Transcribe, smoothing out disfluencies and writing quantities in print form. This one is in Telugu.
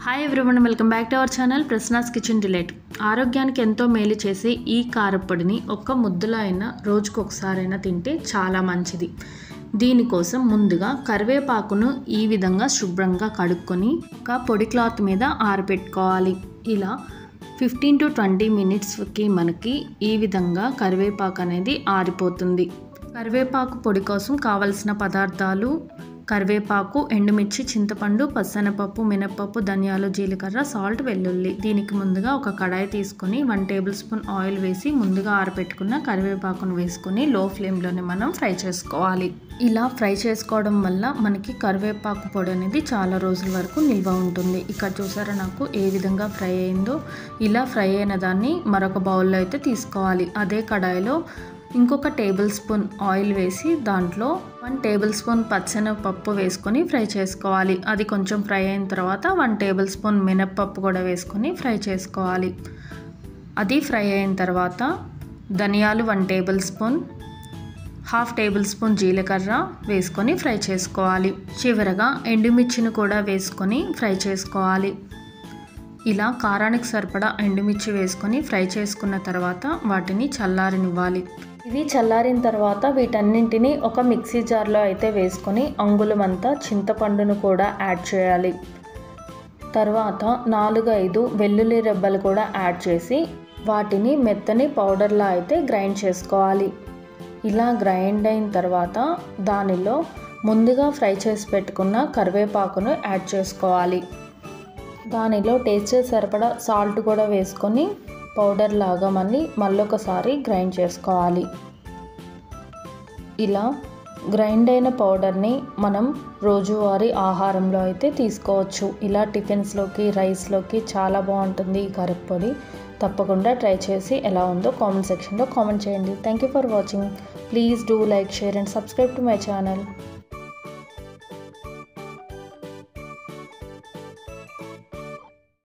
Hi everyone, welcome back to our channel Prasanna's kitchen delight. ఆరోగ్యానికి ఎంతో మేలు చేసే ఈ కారప్పొడిని ఒక్క ముద్దలో అయినా రోజుకు ఒకసారైనా తింటే చాలా మంచిది. దీనికోసం ముందుగా కరివేపాకును ఈ విధంగా శుభ్రంగా కడుక్కొని ఒక పొడి క్లాత్ మీద ఆరబెట్టుకోవాలి. ఇలా 15 to 20 మినిట్స్కి మనకి ఈ విధంగా కరివేపాకు అనేది ఆరిపోతుంది. కరివేపాకు పొడి కోసం కావలసిన పదార్థాలు: కరివేపాకు, ఎండుమిర్చి, చింతపండు, పచ్చెనపప్పు, మినపప్పు, ధనియాలు, జీలకర్ర, సాల్ట్, వెల్లుల్లి. దీనికి ముందుగా ఒక కడాయి తీసుకొని 1 టేబుల్ స్పూన్ ఆయిల్ వేసి ముందుగా ఆరబెట్టుకున్న కరివేపాకును వేసుకొని లో ఫ్లేమ్లోనే మనం ఫ్రై చేసుకోవాలి. ఇలా ఫ్రై చేసుకోవడం వల్ల మనకి కరివేపాకు పొడి అనేది చాలా రోజుల వరకు నిల్వ ఉంటుంది. ఇక్కడ చూసారా నాకు ఏ విధంగా ఫ్రై అయిందో. ఇలా ఫ్రై అయిన దాన్ని మరొక బౌల్లో అయితే తీసుకోవాలి. అదే కడాయిలో ఇంకొక టేబుల్ స్పూన్ ఆయిల్ వేసి దాంట్లో 1 టేబుల్ స్పూన్ పచ్చెనపప్పు వేసుకొని ఫ్రై చేసుకోవాలి. అది కొంచెం ఫ్రై అయిన తర్వాత 1 టేబుల్ స్పూన్ మినప్పప్పు కూడా వేసుకొని ఫ్రై చేసుకోవాలి. అది ఫ్రై అయిన తర్వాత ధనియాలు 1 టేబుల్ స్పూన్, 1/2 టేబుల్ స్పూన్ జీలకర్ర వేసుకొని ఫ్రై చేసుకోవాలి. చివరగా ఎండుమిర్చిని కూడా వేసుకొని ఫ్రై చేసుకోవాలి. ఇలా కారానికి సరిపడా ఎండుమిర్చి వేసుకొని ఫ్రై చేసుకున్న తర్వాత వాటిని చల్లారనివ్వాలి. ఇవి చల్లారిన తర్వాత వీటన్నింటినీ ఒక మిక్సీ జార్లో అయితే వేసుకొని అంగుళమంతా చింతపండును కూడా యాడ్ చేయాలి. తర్వాత 4-5 వెల్లుల్లి రెబ్బలు కూడా యాడ్ చేసి వాటిని మెత్తని పౌడర్లా అయితే గ్రైండ్ చేసుకోవాలి. ఇలా గ్రైండ్ అయిన తర్వాత దానిలో ముందుగా ఫ్రై చేసి పెట్టుకున్న కరివేపాకును యాడ్ చేసుకోవాలి. దానిలో టేస్ట్ సరిపడా సాల్ట్ కూడా వేసుకొని పౌడర్ లాగా మళ్ళొకసారి గ్రైండ్ చేసుకోవాలి. ఇలా గ్రైండ్ అయిన పౌడర్ని మనం రోజువారీ ఆహారంలో అయితే తీసుకోవచ్చు. ఇలా టిఫిన్స్లోకి, రైస్లోకి చాలా బాగుంటుంది ఈ కారప్పొడి. తప్పకుండా ట్రై చేసి ఎలా ఉందో కామెంట్ సెక్షన్లో కామెంట్ చేయండి. Thank you for watching. Please do like, share and subscribe to my channel.